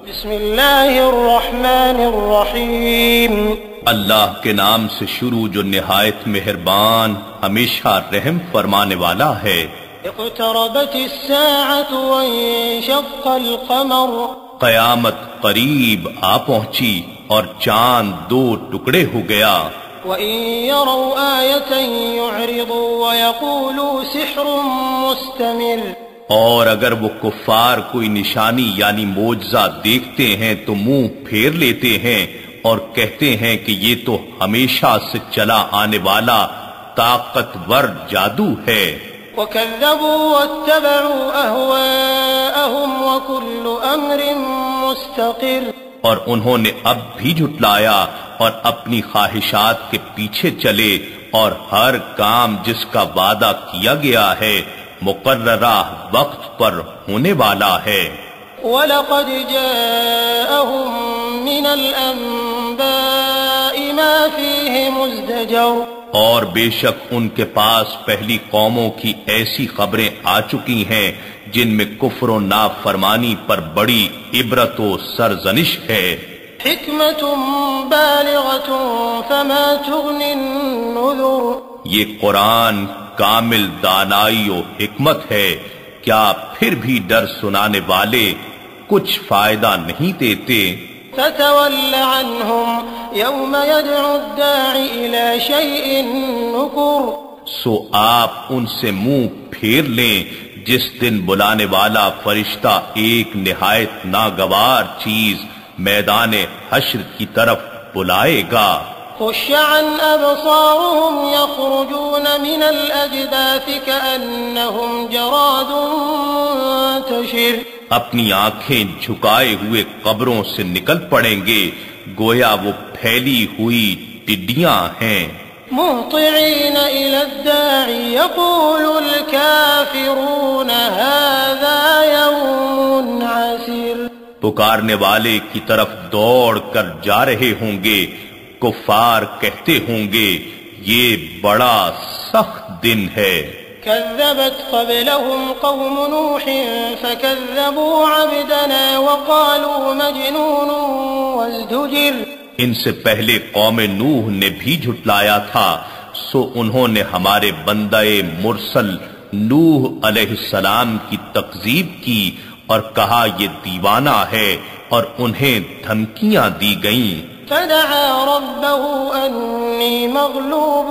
بسم اللہ الرحمن الرحیم اللہ کے نام سے شروع جو نہایت مہربان ہمیشہ رحم فرمانے والا ہے۔ اقتربت الساعة وانشق القمر قیامت قریب آ پہنچی اور چاند دو ٹکڑے ہو گیا۔ وَإِن يَرَوْا آيَةً يُعْرِضُوا وَيَقُولُوا سِحْرٌ مُسْتَمِرٌ، اور اگر وہ کفار کوئی نشانی یعنی معجزہ دیکھتے ہیں تو منہ پھیر لیتے ہیں اور کہتے ہیں کہ یہ تو ہمیشہ سے چلا آنے والا طاقتور جادو ہے۔ وَكَذَّبُوا وَاتَّبَعُوا أَهْوَاءَهُمْ وَكُلُّ أَمْرٍ مُسْتَقِرٌ، اور انہوں نے اب بھی جھٹلایا اور اپنی خواہشات کے پیچھے چلے، اور ہر کام جس کا وعدہ کیا گیا ہے مقررہ وقت پر ہونے والا ہے۔ وَلَقَدْ جَاءَهُم مِّنَ الْأَنبَاءِ مَا فِيهِ مُزْدَجَرٌ، اور بے شک ان کے پاس پہلی قوموں کی ایسی خبریں آ چکی ہیں جن میں کفر و نافرمانی پر بڑی عبرت و سرزنش ہے۔ حکمة بالغة فما تغنی النذر، یہ قرآن کامل دانائی و حکمت ہے، کیا پھر بھی ڈر سنانے والے کچھ فائدہ نہیں دیتے؟ فتول عنهم يوم يدعو الداعي إلى شيء نكر، سو آپ ان سے منہ پھیر لیں جس دن بلانے والا فرشتہ ایک نہایت ناگوار چیز میدان حشر کی طرف بلائے گا۔ خش عن أبصارهم يخرجون من الأجداث كأنهم جراد منتشر، اپنی آنکھیں جھکائے ہوئے قبروں سے نکل پڑیں گے گویا وہ پھیلی ہوئی ٹڈیاں ہیں۔ مہطعین إلى الداعي يقول الكافرون هذا يوم عسير، پکارنے والے کی طرف دوڑ کر جا رہے ہوں گے، کفار کہتے ہوں گے یہ بڑا سخت دن ہے۔ كذبت قبلهم قوم نوح فكذبوا عبدنا وقالوا مجنون وازدجر، ان سے پہلے قوم نوح نے بھی جھٹلایا تھا، سو انہوں نے ہمارے بندہ مرسل نوح علیہ السلام کی تکذیب کی اور کہا یہ دیوانہ ہے، اور انہیں دھمکیاں دی گئیں۔ فدعا ربه انی مغلوب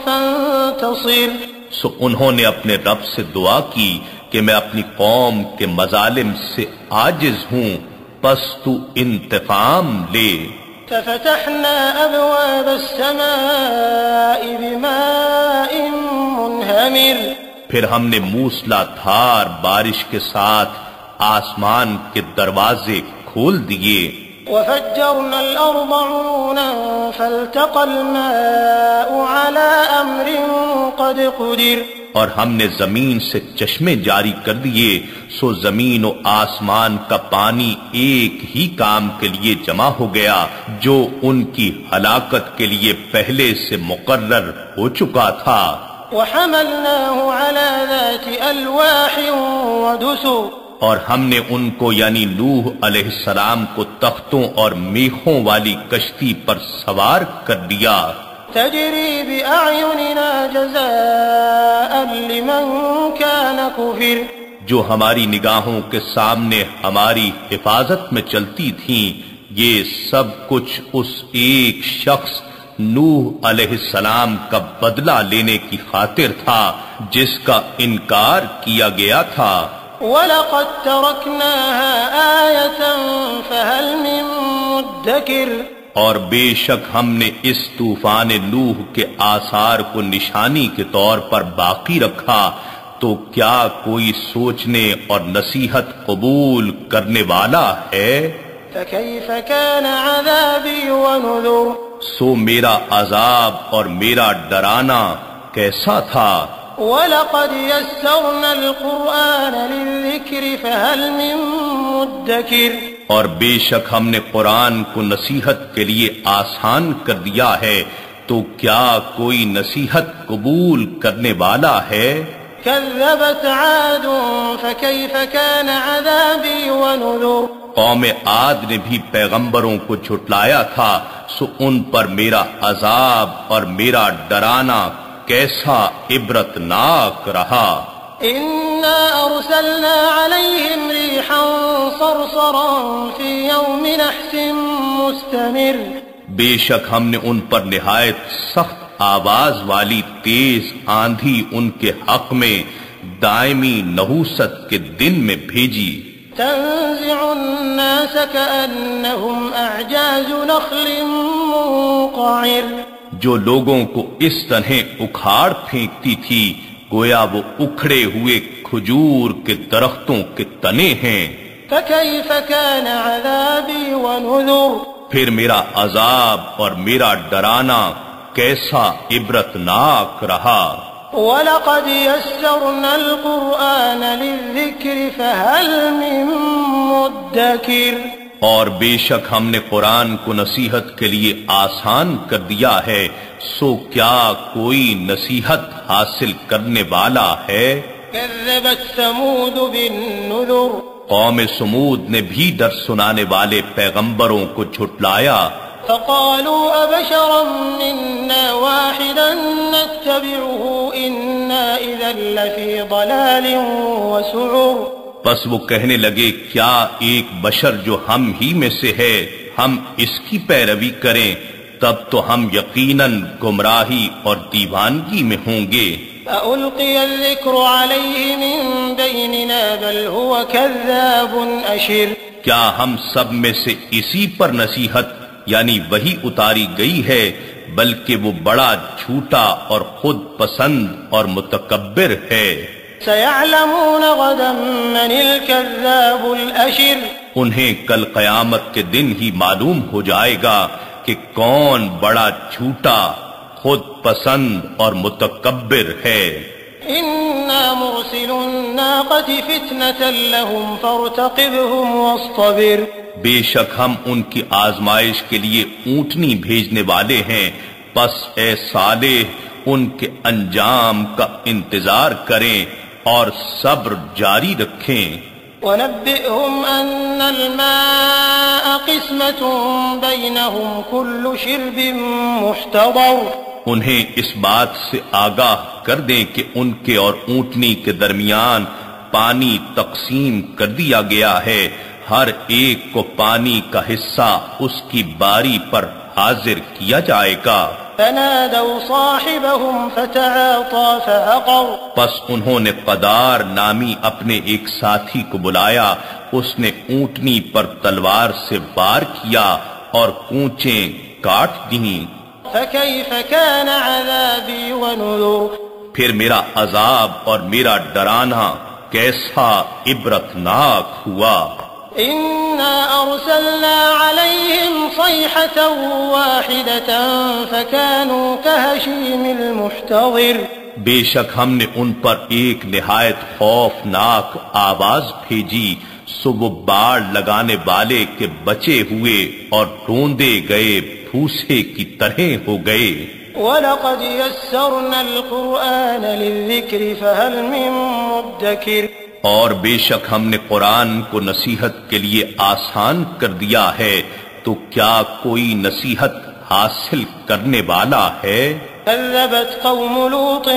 فانتصر، سو انہوں نے اپنے رب سے دعا کی کہ میں اپنی قوم کے مظالم سے عاجز ہوں، پس تو انتقام لے۔ ففتحنا ابواب السماء بماء منہمر، پھر ہم نے موسلا دھار بارش کے ساتھ آسمان کے دروازے کھول دیے۔ وفجرنا الأرض عيونا فالتقى الماء على أمر قد قدر، اور ہم نے زمین سے چشمے جاری کر دیے، سو زمین و آسمان کا پانی ایک ہی کام کے لیے جمع ہو گیا جو ان کی ہلاکت کے لیے پہلے سے مقرر ہو چکا تھا۔ وحملناه على ذات ألواح ودسر، اور ہم نے ان کو یعنی نوح علیہ السلام کو تختوں اور میخوں والی کشتی پر سوار کر دیا۔ تجری بأعیننا جزاء لمن كان کفر، جو ہماری نگاہوں کے سامنے ہماری حفاظت میں چلتی تھیں، یہ سب کچھ اس ایک شخص نوح علیہ السلام کا بدلہ لینے کی خاطر تھا جس کا انکار کیا گیا تھا۔ وَلَقَدْ تَرَكْنَاهَا آيَةً فَهَلْ مِن مُدَّكِرٍ، اور بے شک ہم نے اس طوفان نوح کے آثار کو نشانی کے طور پر باقی رکھا، تو کیا کوئی سوچنے اور نصیحت قبول کرنے والا ہے؟ فَكَيْفَ كَانَ عَذَابِي وَنُذُرِ، سو میرا عذاب اور میرا ڈرانا کیسا تھا۔ وَلَقَدْ يَسَّرْنَا الْقُرْآنَ لِلذِّكْرِ فَهَلْ مِن مُدَّكِرٍ، اور بے شک ہم نے قرآن کو نصیحت کے لیے آسان کر دیا ہے، تو کیا کوئی نصیحت قبول کرنے والا ہے؟ كذبت عاد فكيف كان عذابي ونذر قوم عاد نے بھی پیغمبروں کو جھٹلایا تھا، سو ان پر میرا عذاب اور میرا ڈرانا کیسا عبرتناک رہا۔ إنا أرسلنا عليهم ريحا صرصرا في يوم نحس مستمر بے شک ہم نے ان پر نہایت سخت آواز والی تیز آندھی ان کے حق میں دائمی نحوست کے دن میں بھیجی، تنزع الناس كأنهم أعجاز نخل منقعر جو لوگوں کو اس طرح اکھاڑ پھینکتی تھی گویا وہ اکھڑے ہوئے کھجور کے درختوں کے تنے ہیں۔ فكيف كان عذابي ونذر پھر میرا عذاب اور میرا ڈرانا کیسا عبرتناک رہا۔ وَلَقَدْ يَسَّرْنَا الْقُرْآنَ لِلذِّكْرِ فَهَلْ مِن مُّدَّكِرٍ اور بے شک ہم نے قرآن کو نصیحت کے لیے آسان کر دیا ہے، سو کیا کوئی نصیحت حاصل کرنے والا ہے؟ كذبت ثمود بالنذر قوم سمود نے بھی ڈر سنانے والے پیغمبروں کو جھٹلایا، فقالوا أبشرا منا واحدا نتبعه إنا إذا لفي ضلال وسعر بس وہ کہنے لگے کیا ایک بشر جو ہم ہی میں سے ہے ہم اس کی پیروی کریں، تب تو ہم یقیناً گمراہی اور دیوانگی میں ہوں گے۔ ألقي الذكر عليه من بيننا بل هو كذاب أشر کیا ہم سب میں سے اسی پر نصیحت یعنی وہی اتاری گئی ہے، بلکہ وہ بڑا جھوٹا اور خود پسند اور متکبر ہے۔ سيعلمون غدا من الكذاب الأشر انہیں کل قیامت کے دن ہی معلوم ہو جائے گا کہ کون بڑا جھوٹا خود پسند اور متکبر ہے۔ إنا مرسل الناقة فتنة لهم فارتقبهم واصطبر بے شک ہم ان کی آزمائش کے لیے اونٹنی بھیجنے والے ہیں، پس اے صالح ان کے انجام کا انتظار کریں اور صبر جاری رکھیں۔ ونبئهم أن الماء قسمة بينهم كل شرب محتضر انہیں اس بات سے آگاہ کر دیں کہ ان کے اور اونٹنی کے درمیان پانی تقسیم کر دیا گیا ہے، ہر ایک کو پانی کا حصہ اس کی باری پر حاضر کیا جائے گا۔ فنادوا صاحبهم فتعاطى فعقر پس انہوں نے قدار نامی اپنے ایک ساتھی کو بلایا، اس نے اونٹنی پر تلوار سے وار کیا اور کونچیں کاٹ دیں۔ فكيف كان عذابي ونذر پھر میرا عذاب اور میرا ڈرانا کیسا عبرتناک ہوا۔ إنا أرسلنا عليهم صيحة واحدة فكانوا كهشيم المحتضر بے شک ہم نے ان پر ایک نہایت خوفناک آواز بھیجی، سو وہ باڑ لگانے والے کے بچے ہوئے اور ڈھونڈے گئے پھوسے کی طرح ہو گئے۔ وَلَقَدْ يَسَّرْنَا الْقُرْآنَ لِلذِّكْرِ فَهَلْ مِن مُّدَّكِرٍ اور بے شک ہم نے قرآن کو نصیحت کے لیے آسان کر دیا ہے، تو کیا کوئی نصیحت حاصل کرنے والا ہے؟ كذبت قوم لوط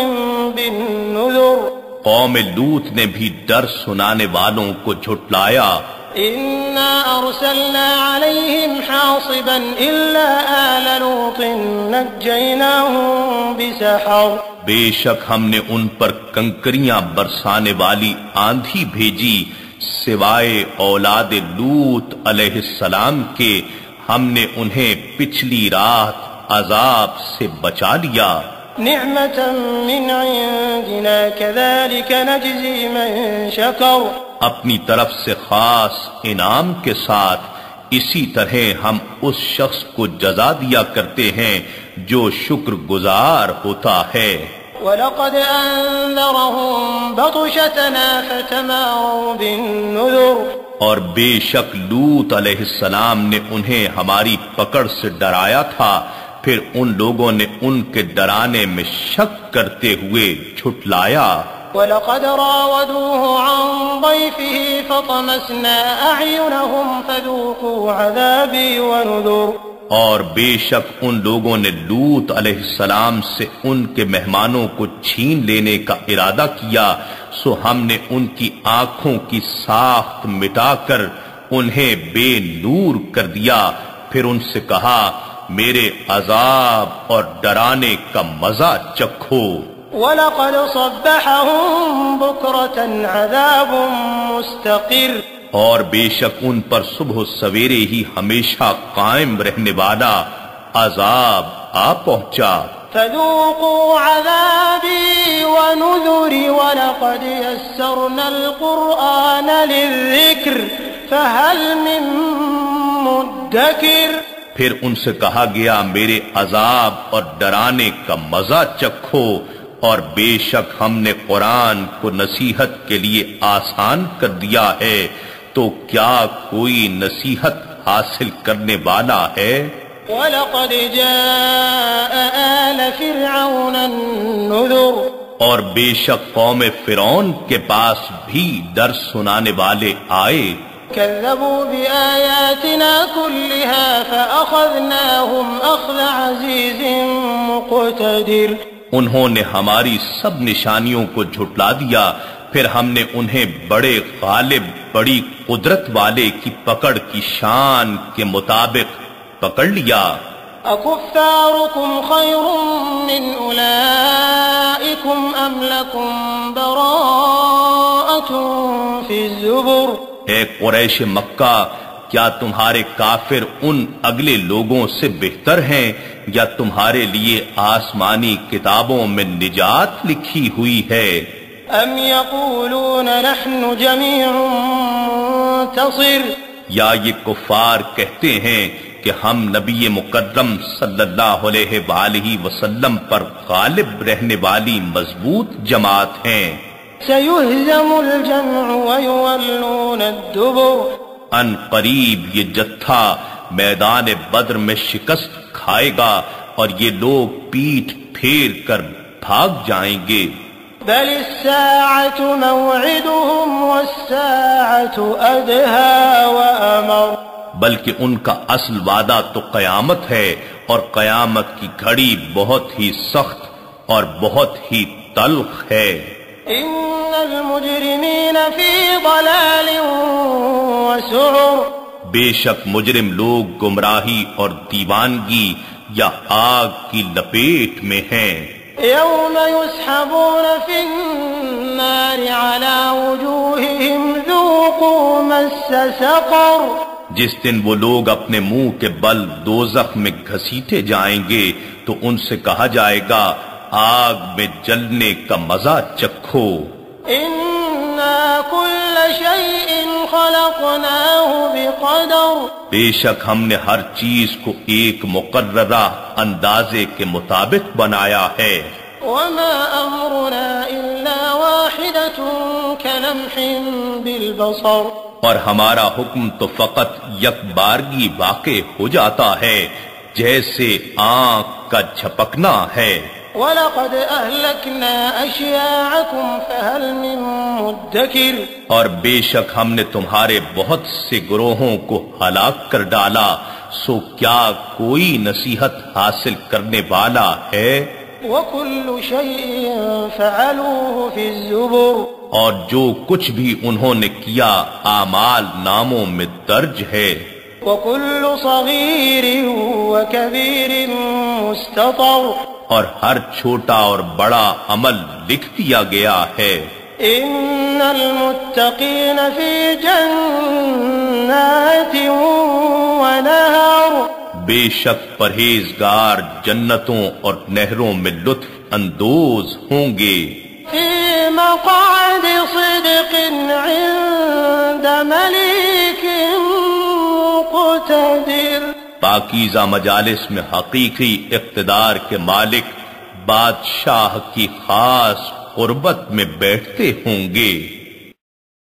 بالنذر قوم لوط نے بھی ڈر سنانے والوں کو جھٹلایا۔ إنا أرسلنا عليهم حاصبا إلا آل لوط نجيناهم بسحر بے شک ہم نے ان پر کنکریاں برسانے والی آندھی بھیجی، سوائے اولاد لوط علیہ السلام کے ہم نے انہیں پچھلی رات عذاب سے بچا لیا۔ نعمة من عندنا كذلك نجزي من شكر اپنی طرف سے خاص انعام کے ساتھ اسی طرح ہم اس شخص کو جزا دیا کرتے ہیں جو شکر گزار ہوتا ہے۔ وَلَقَدْ أَنذَرَهُم بَطْشَتَنَا فَتَمَارَوْا بِالنُّذُرِ اور بے شک لوط علیہ السلام نے انہیں ہماری پکڑ سے ڈرایا تھا، پھر ان لوگوں نے ان کے ڈرانے میں شک کرتے ہوئے جھٹلایا۔ وَلَقَدْ رَاوَدُوهُ عَنْ ضَيْفِهِ فَطَمَسْنَا أَعْيُنَهُمْ فَذُوقُوا عَذَابِي وَنُذُرِ۔ اور بے شک ان لوگوں نے لوط علیہ السلام سے ان کے مہمانوں کو چھین لینے کا ارادہ کیا، سو ہم نے ان کی آنکھوں کی ساخت مٹا کر انہیں بے نور کر دیا، پھر ان سے کہا میرے عذاب اور ڈرانے کا مزہ چکھو۔ وَلَقَدْ صَبَّحَهُم بُكْرَةً عَذَابٌ مُسْتَقِرٌ۔ اور بے شک ان پر صبح و سویرے ہی ہمیشہ قائم رہنے والا عذاب آ پہنچا۔ فَذُوقُوا عَذَابِي وَنُذُرِ وَلَقَدْ يَسَّرْنَا الْقُرْآنَ لِلذِّكْرِ فَهَلْ مِن مُدَّكِرٍ۔ پھر ان سے کہا گیا میرے عذاب اور ڈرانے کا مزہ چکھو، اور بے شک ہم نے قرآن کو نصیحت کے لیے آسان کر دیا ہے، تو کیا کوئی نصیحت حاصل کرنے والا ہے؟ وَلَقَدْ جَاءَ آلَ فِرْعَوْنَ النُّذُرُ۔ اور بے شک قوم فرعون کے پاس بھی ڈر سنانے والے آئے۔ كذبوا بآياتنا كلها فأخذناهم أخذ عزيز مقتدر۔ انہوں نے ہماری سب نشانیوں کو جھٹلا دیا، پھر ہم نے انہیں بڑے غالب بڑی قدرت والے کی پکڑ کی شان کے مطابق پکڑ لیا۔ أَكُفَّارُكُمْ خَيْرٌ مِّنْ أُولَئِكُمْ أَمْ لَكُمْ بَرَاءَةٌ فِي الزُّبُرِ۔ اے قریش مکہ، کیا تمہارے کافر ان اگلے لوگوں سے بہتر ہیں، یا تمہارے لیے آسمانی کتابوں میں نجات لکھی ہوئی ہے؟ ام یقولون نحن جمیع منتصر۔ یا یہ کفار کہتے ہیں کہ ہم نبی مکرم صلی اللہ علیہ وآلہ وسلم پر غالب رہنے والی مضبوط جماعت ہیں۔ سیہزم الجمع ویولون الدبر۔ ان قریب یہ جتھا میدان بدر میں شکست کھائے گا اور یہ لوگ پیٹھ پھیر کر بھاگ جائیں گے۔ بل الساعة موعدهم والساعة أدهى وأمر۔ بلکہ ان کا اصل وعدہ تو قیامت ہے، اور قیامت کی گھڑی بہت ہی سخت اور بہت ہی تلخ ہے۔ ان المجرمین فی ضلال وسعر۔ بے شک مجرم لوگ گمراہی اور دیوانگی یا آگ کی لپیٹ میں ہیں۔ یوم یسحبون فی النار علی وجوہہم ذوقوا مس سقر۔ جس دن وہ لوگ اپنے منہ کے بل دوزخ میں گھسیٹے جائیں گے تو ان سے کہا جائے گا آگ میں جلنے کا مزہ چکھو۔ اِنَّا كُلَّ شَيْءٍ خَلَقْنَاهُ بِقَدَرٍ۔ بے شک ہم نے ہر چیز کو ایک مقررہ اندازے کے مطابق بنایا ہے۔ وَمَا أَمْرُنَا إِلَّا وَاحِدَةٌ كَلَمْحٍ بِالْبَصَرِ۔ اور ہمارا حکم تو فقط یک بارگی واقع ہو جاتا ہے جیسے آنکھ کا جھپکنا ہے۔ وَلَقَدْ أَهْلَكْنَا أَشْيَاعَكُمْ فَهَلْ مِن مُدَّكِرٍ۔ اور بے شک ہم نے تمہارے بہت سے گروہوں کو ہلاک کر ڈالا، سو کیا کوئی نصیحت حاصل کرنے والا ہے؟ وَكُلُّ شَيْءٍ فَعَلُوهُ فِي الزُّبُرِ۔ اور جو کچھ بھی انہوں نے کیا اعمال ناموں میں درج ہے۔ وَكُلُّ صَغِيرٍ وَكَبِيرٍ مُسْتَطَرٌ۔ اور ہر چھوٹا اور بڑا عمل لکھ دیا گیا ہے۔ ان المتقین فی جنات ونہر۔ بے شک پرہیزگار جنتوں اور نہروں میں لطف اندوز ہوں گے۔ فی مقعد صدق عند ملیک مقتدر۔ پاکیزہ مجالس میں حقیقی اقتدار کے مالک بادشاہ کی خاص قربت میں بیٹھتے ہوں گے۔